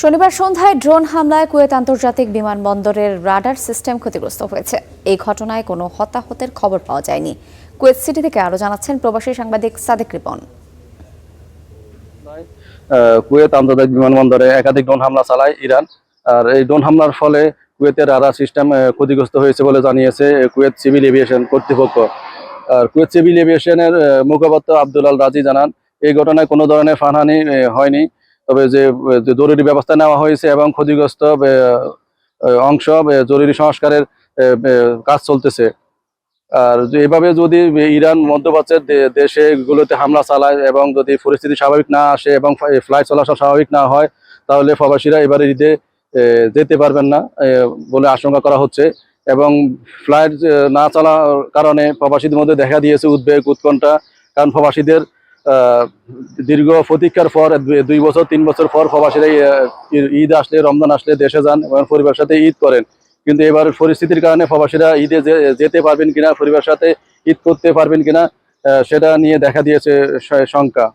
শনিবার সন্ধ্যায় ড্রোন হামলায় কুয়েত আন্তর্জাতিক বিমানবন্দরের রাডার সিস্টেম ক্ষতিগ্রস্ত হয়েছে। এই ঘটনায় কোনো হতাহতের খবর পাওয়া যায়নি। কুয়েত সিটি থেকে আরো জানাচ্ছেন প্রবাসী সাংবাদিক সাদেক রিপন। কুয়েত আন্তর্জাতিক বিমানবন্দরে একাধিক ড্রোন হামলা চালায় ইরান। আর এই ড্রোন হামলার ফলে কুয়েতের রাডার সিস্টেম ক্ষতিগ্রস্ত হয়েছে বলে জানিয়েছে কুয়েত সিভিল এভিয়েশন কর্তৃপক্ষ। আর কুয়েত সিভিল এভিয়েশনের মুখপাত্র আব্দুল আল রাজি জানান, এই ঘটনায় কোনো ধরনের প্রাণহানি হয়নি, তবে যে জরুরি ব্যবস্থা নেওয়া হয়েছে এবং ক্ষতিগ্রস্ত অংশ জরুরি সংস্কারের কাজ চলতেছে। আর এভাবে যদি ইরান মধ্যপ্রাচ্যের দেশগুলোতে হামলা চালায় এবং যদি পরিস্থিতি স্বাভাবিক না আসে এবং ফ্লাইট চলাচল স্বাভাবিক না হয়, তাহলে প্রবাসীরা এবারে ঈদে যেতে পারবেন না বলে আশঙ্কা করা হচ্ছে। এবং ফ্লাইট না চলার কারণে প্রবাসীদের মধ্যে দেখা দিয়েছে উদ্বেগ, উৎকণ্ঠা। কারণ প্রবাসীদের দীর্ঘ প্রতীক্ষার পর 2 বছর 3 বছর পর প্রবাসীরা ঈদ আসলে, রমজান আসলে দেশে যান এবং পরিবারের সাথে ঈদ করেন। কিন্তু এবার পরিস্থিতির কারণে প্রবাসীরা ঈদে যেতে পারবেন কিনা, পরিবারের সাথে ঈদ করতে পারবেন কিনা, সেটা নিয়ে দেখা দিয়েছে শঙ্কা।